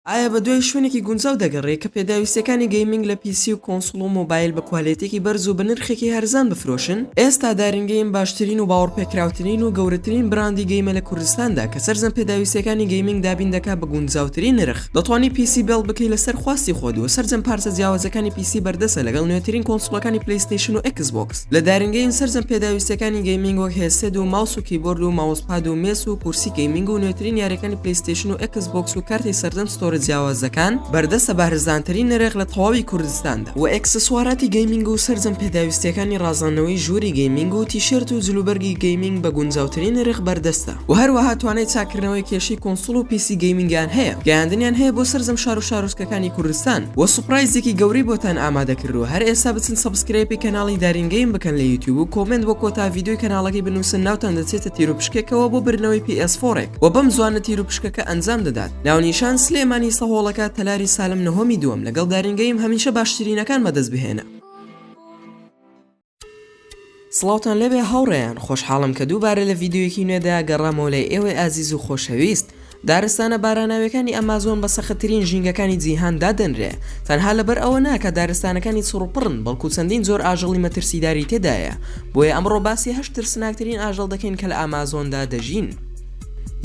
ئایا بە دوای شوێنێکی گونجاو دەگەڕێت کە پێداویستەکانی گەیمینگ لە پیسی و کۆنسڵ و مۆبایل بە کوالێتێکی بەرز و بە نرخێکی هەرزان بفرۆشن؟ ئێستا دارنگەیم باشترین و باوەڕپێکراوترین و گەورەترین براندی گەیمە لە کوردستاندا کە سەرجەم پێداویستەکانی گەیمینگ دابین دەکات بە گونجاوترین نرخ. دەتوانانی پیسی بێڵ بکەیت لەسەر خواستی خۆت و سەرجەم پارچە جیاوازەکانی پیسی بەردەسە لەگەڵ نوێترین کۆنسڵەکانی پلەیستیشن و ئەکس بۆکس. لە دارنگەیم سەرجەم پێداویستەکانی گەیمینگ وەک هێستێد و ماوس و کیبۆرد و ماوسپاد و مێس و کورسی گەیمینگ و نوێترین یاریەکانی پلەیستیشن و ئەکس بۆکس و کارتی سەرجەم ستۆرە جیاوازەکان بەردەستە بارزانترین نرخ لە تەواوی کوردستاندا و ئەکسسواراتی گەیمینگ و سەرجەم پێداویستەکانی ڕازاندنەوەی ژووری گەیمینگ و تیشرت و جلوبەرگی گەیمینگ بە گونجاوترین نرخ بەردەستە و هەروەها توانێت چاکردنەوەی کێشەی کۆنسڵ و پیسی گەیمینگیان هەیە گەیاندنیان هەیە بۆ سەرجەم شار و شارۆچکەکانی کوردستان و سوپرایزێکی گەورەی بۆتان ئامادەکردووە. هەر ئێستا بچن سەبسکرایبی کەناڵی دارینگەیم بکەن لە یوتیوب و کۆمنت بۆ کۆتا ڤیدیۆی کەناڵەکەی بنووسن ناوتان دەچێتە تیر و پشکێکەوە بۆ برنەوەی PS4 و بەم زوانە تیر و پشکەکە ئەنجام دەدات. ناونیشان سلێمانی سەهۆڵەکە تەلاری سالم نەهۆمی دووەم لەگەڵ دارینگەیم هەمیشە باشترینەکان بەدەست بهێنە. سڵاوتان لەبێ هاوڕێیان، خۆشحاڵم کە دووبارە لە ڤیدیۆیەکی نوێدا گەڕامەوە لای ئێوەی ئازیز و خۆشەویست. دارستانە باراناویەکانی ئەمازۆن بە سەختترین ژینگەکانی جیهاندا دەنرێ، تەنها لەبەر ئەوە ناکە دارستانەکانی چڕوپڕن بەڵکو چەندین زۆر ئاژەڵی مەترسیداری تێدایە. بۆیە ئەمڕۆ باسی 8 ترسناکترین ئاژەڵ دەکەین کە لە ئامازۆندا دەژین.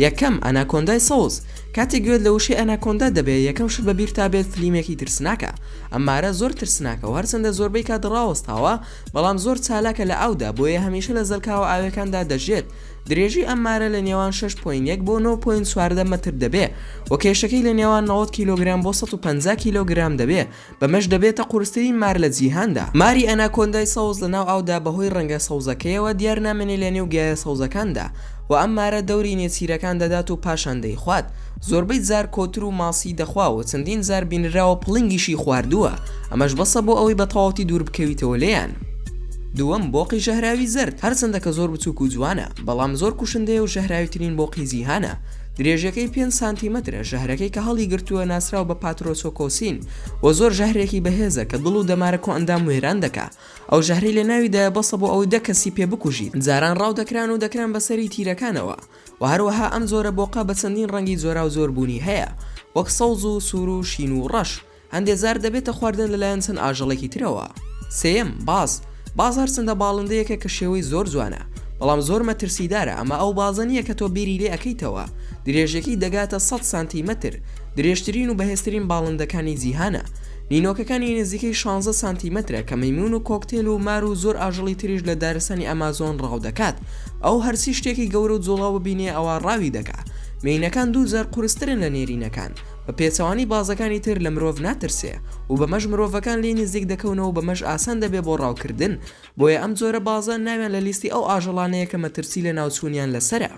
یەکەم ئەناکۆندای سەوز. کاتێک گوێت لە وشەی ئەناکۆندا دەبێت یەکەم شت بەبیر تا بێت فلیمێکی ترسناکە. ئەمارە زۆر ترسناکە و هەرچەندە زۆربەی کات ڕاوەستاوە بەڵام زۆر چالاکە لە ئاودا، بۆیە هەمیشە لە زەلکاوە ئاوەکاندا دەژێت. درێژی ئەمارە لە نێوان 6.1 بۆ 9.4 مەتر دەبێت و کێشەکەی لە نێوان 90 کیلۆگرام بۆ 150 کیلۆگرام دەبێت. بەمەش دەبێتە قورسترین مار لە جیهاندا. ماری ئەناکۆندای سەوز لە ناو ئاودا بەهۆی ڕەنگە سەوزەکەیەوە دیار نامێنێ لە نێو گیایە سەوزەکاندا و ئەم مارە دەوری نێچیرەکان دەدات و پاشان دەیخوات. زۆربەی جار کۆتر و ماسی دەخوا و چەندین جار بینراوە پڵنگیشی خواردووە، ئەمەش بەسە بۆ ئەوەی بە تەواوەتی دوور بکەویتەوە لێیان. دووەم بۆقی ژەهراوی زرد. هەرچەندە کە زۆر بچووک و جوانە بەڵام زۆر کوشندەیە و ژەهراویترین بۆقی جیهانە. درێژەکەی 5 سانتیمەترە، ژەهرەکەی کە هەڵی گرتووە ناسراو بە پاترۆسۆکۆسین و زۆر ژەهرێکی بەهێزە کە دڵ و دەمارە ئەندام وێران دەکا. ئەو ژەهری لە ناویدایە بەسە بۆ ئەوەی 10 کەسی پێ بکوژیت. جاران ڕاو دەکران و دەکران بەسەری تیرەکانەوە و هەروەها ئەم زۆرە بۆقا بە چەندین ڕەنگی جۆرا و زۆربوونی هەیە، وەک سەوز و سوور و شین و ڕەش. هەندێک جار دەبێتە خواردن لەلایەن چەند ئاژەڵێکی ترەوە. سێیەم باز هەرچەندە باڵندەیەکە کە شێوەی زۆر جوانە بەڵام زۆر مەترسیدارە، ئەمە ئەو بازە نییە کە تۆ بیری لێ ئەەکەیتەوە. درێژەکەی دەگاتە 100 سانتیمەتر، درێژترین و بەهێزترین باڵندەکانی جیهانە. نینۆکەکانی نزیکەی 16 سانتیمەترە کە مەیمون و کۆکتێل و مار و زۆر ئاژەڵی تریش لە دارستانی ئەمازۆن ڕاو دەکات. ئەو هەرسی شتێکی گەورە و جوڵاو ببینێ ئەوە ڕاوی دەکات. مینەکان 2000 قورسترن لە نێرینەکان، بە پێچەوانی بازەکانی تر لە مرۆڤ ناترسێ و بەمەش مرۆڤەکان لێ نزیک دەکەونەوە و بەمەش ئاسان دەبێ بۆ ڕاوکردن. بۆیە ئەم جۆرە بازە ناویان لە لیستی ئەو ئاژەڵانەیە کە مەترسی لە ناوچوونیان لەسەرە.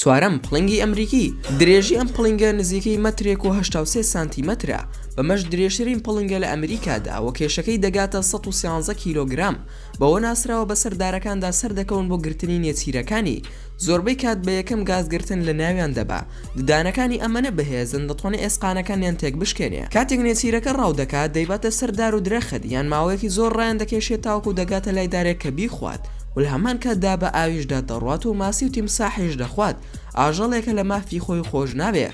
چوارەم پڵنگی ئەمریکی. درێژی ئەم پڵنگە نزیکەی مەترێک و 83 سانتیمەترە، بەمەش درێژترین پڵنگە لە ئەمریکادا و کێشەکەی دەگاتە 113 کیلۆگرام. بەوە ناسراوە بە سەردارەکاندا سەر دەکەون بۆ گرتنی نێچیرەکانی. زۆربەی کات بە یەکەم گازگرتن لە ناویان دەبا. ددانەکانی ئەمەنە بەهێزن دەتوانێت ئێسقانەکانیان تێک بشکێنێ. کاتێک نێچیرەکە ڕاو دەکات دەیباتە سەردار و درەخت یان ماوەیەکی زۆر ڕایان دەکێشێت تاوکو دەگاتە لای دارێک کە بیخوات و لە هەمان کاتدا بە ئاویشدا دەڕوات و ماسی و تیمساحیش دەخوات. ئاژەڵێکە لە مافی خۆی خۆش نابێ.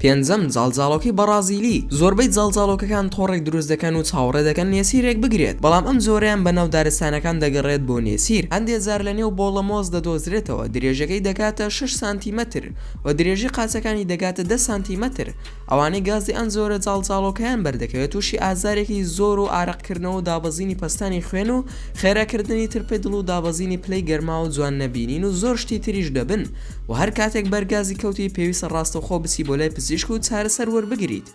پێنجەم جاڵجاڵۆکی بەرازیلی. زۆربەی جاڵجاڵۆکەکان تۆڕێک دروست دەکەن و چاوەڕێ دەکەن نێسیرێک بگرێت، بەڵام ئەم زۆریان بەناو دارستانەکان دەگەڕێت بۆ نێسیر. هەندێک جار لە نێو بۆڵەمۆز دەدۆزرێتەوە. درێژەکەی دەگاتە 6 سانتیمەتر و درێژی قاچەکانی دەگاتە 10 سانتیمەتر. ئەوانەی گازی ئەم زۆرە جاڵجاڵۆکەیان بەردەکەوێت تووشی ئازارێکی زۆر و ئارەقکردنەوە و دابەزینی پەستانی خوێن و خێراکردنی ترپێ دڵ و دابەزینی پلەی گەرما و جوان نەبینین و زۆر شتی تریش دەبن و هەر کاتێک بەرگازی کەوتی پێویستە ڕاستەوخۆ بچی بۆ لای پزیشک و چارەسەر وەربگریت.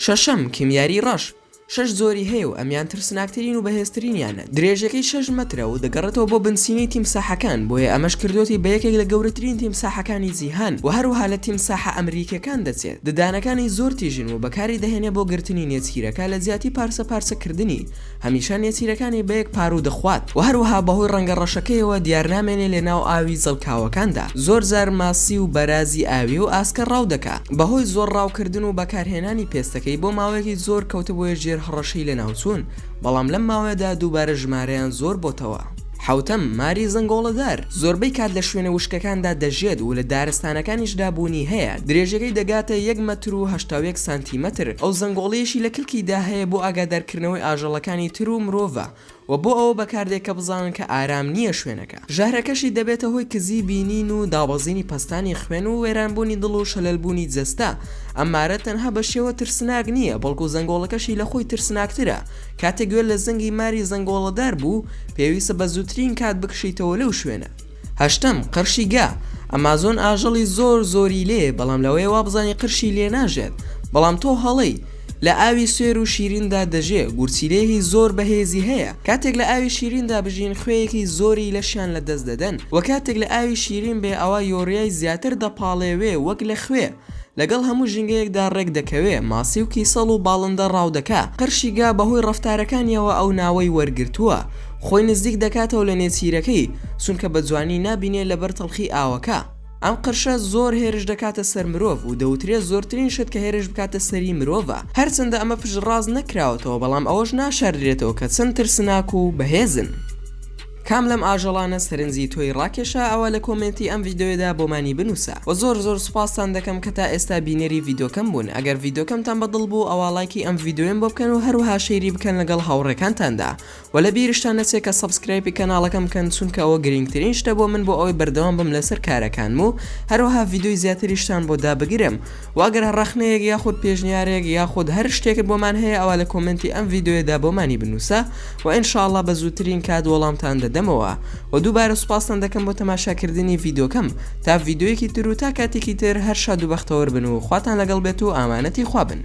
شەشەم کیمیاری ڕەش. 6 زۆری هەیە و ئەمیان ترسناکترین و بەهێزترینیانە. درێژەکەی 6 مەترە و دەگەڕێتەوە بۆ بنسینەی تیمساحەکان، بۆیە ئەمەش کردوەتی بە یەکێک لە گەورەترین تیمساحەکانی جیهان و هەروەها لە تیمساحە ئەمریکیەکان دەچێت. ددانەکانی زۆر تیژن و بەکاری دەهێنێ بۆ گرتنی نێچیرەکە لە زیاتی پارچەکردنی. هەمیشە نێچیرەکانی بە یەک پارو دەخوات و هەروەها بەهۆی ڕەنگە ڕەشەکەیەوە دیار نامێنێ لە ناو ئاوی زەڵکاوەکاندا. زۆر جار ماسی و بەرازی ئاوی و ئاسکە ڕاو دەکات. بەهۆی زۆر ڕاوکردن و بەکارهێنانی پێستەکەی بۆ ماوەیەکی زۆر کەوتە بۆیە ژێر هەڕەشەی لە ناوچوون، بەڵام لەم ماوەیەدا دووبارە ژمارەیان زۆر بۆتەوە. حوتەم ماری زەنگۆڵەدار زۆربەی کات لە شوێنە وشکەکاندا دەژێت و لە دارستانەکانیشدا بوونی هەیە درێژەکەی دەگاتە 1.81 سانتیمەتر ئەو زەنگۆڵەیەشی لە کلکیدا هەیە بۆ ئاگادارکردنەوەی ئاژەڵەکانی تر و مرۆڤە و بۆ ئەوە بەکاردێک کە بزانن کە ئارام نییە شوێنەکە ژاهرەکەشی دەبێتە هۆی کزی بینین و دابەزینی پەستانی خوێن و وێرانبوونی دڵ و شەلەلبوونی جەستە ئەمارە تەنها بە شێوە ترسناک نییە بەڵکو زەنگۆڵەکەشی لە خۆی ترسناکترە کاتێک گوێ لە زەنگی ماری زەنگۆڵەدار بوو پێویستە بە زووترین کات بکشیتەوە لەو شوێنە. هەشتم قرشی گا ئەمازۆن ئاژەڵی زۆری لێ بەڵام لەوەی وا بزانی قرشی لێ ناژێت بەڵام تۆ هەڵەی لە ئاوی سوێر و شیریندا دەژێ گورچیلەیەکی زۆر بەهێزی هەیە کاتێک لە ئاوی شیریندا بژین خوێیەکی زۆری لەشیان لە دەست دەدەن و کاتێک لە ئاوی شیرین بێ ئەوە یۆریای زیاتر دەپاڵێوێ وەک لە خوێ لەگەڵ هەموو ژینگەیەکدا ڕێک دەکەوێ ماسی و کیسەڵ و باڵندە ڕاودەکە قرشی گا بەهۆی ڕەفتارەکانیەوە ئەو ناوەی وەرگرتووە خۆی نزیک دەکاتەوە لە نێچیرەکەی چونکە بە جوانی نابینێ لەبەر تەڵخی ئاوەکە. ئەم قرشە زۆر هێرش دەکاتە سەر مرۆڤ و دەوترێت زۆرترین شت کە هێرش بکاتە سەری مرۆڤە هەرچەندە ئەمە پشتڕاست نەکراوەتەوە بەڵام ئەوەش ناشاردرێتەوە کە چەند ترسناک و بەهێزن. کام لەم ئاژەڵانە سەرنجی تۆی ڕاکێشە ئەوە لە کۆمنتی ئەم ڤیددیۆدا بۆمانی بنووسە و زۆر سوپاسان دەکەم کە تا ئێستا بینێری ڤیددیۆکەم بوون ئەگەر ڤیددیۆکەمتان بەدڵ بوو ئەوە لایکی ئەم ڤیددیۆم بۆ بکەن و هەروەها شەیری بکەن لەگەڵ هاوڕێکانتاندا و لە بیرشتان نەچێت کە سەبسکرایبی کەناڵەکەم بکەن چونکە ئەوە گرنگترین شتە بۆ من بۆ ئەوەی بەردەوام بم لەسەر کارەکانم و هەروەها ڤیددیۆی زیاتریشتان بۆ دابگیرم و ئەگەر ڕەخنەیەک یاخود پێشنیارێک یاخود هەر شتێکت بۆمان هەیە ئەوە لە کۆمنتی ئەم ڤیددیۆدا بۆمانی بنووسە و ئینشاءڵڵا بە زووترین کات وەڵامتان دەدەمەوە و دووبارە سوپاسان دەکەم بۆ تەماشاکردنی ڤیددیۆکەم تا ڤیددیۆیەکی تر و تا کاتێکی تر هەر شاد و بەختەوەر بن و خواتان لەگەڵ بێت و ئامانەتی خوا بن.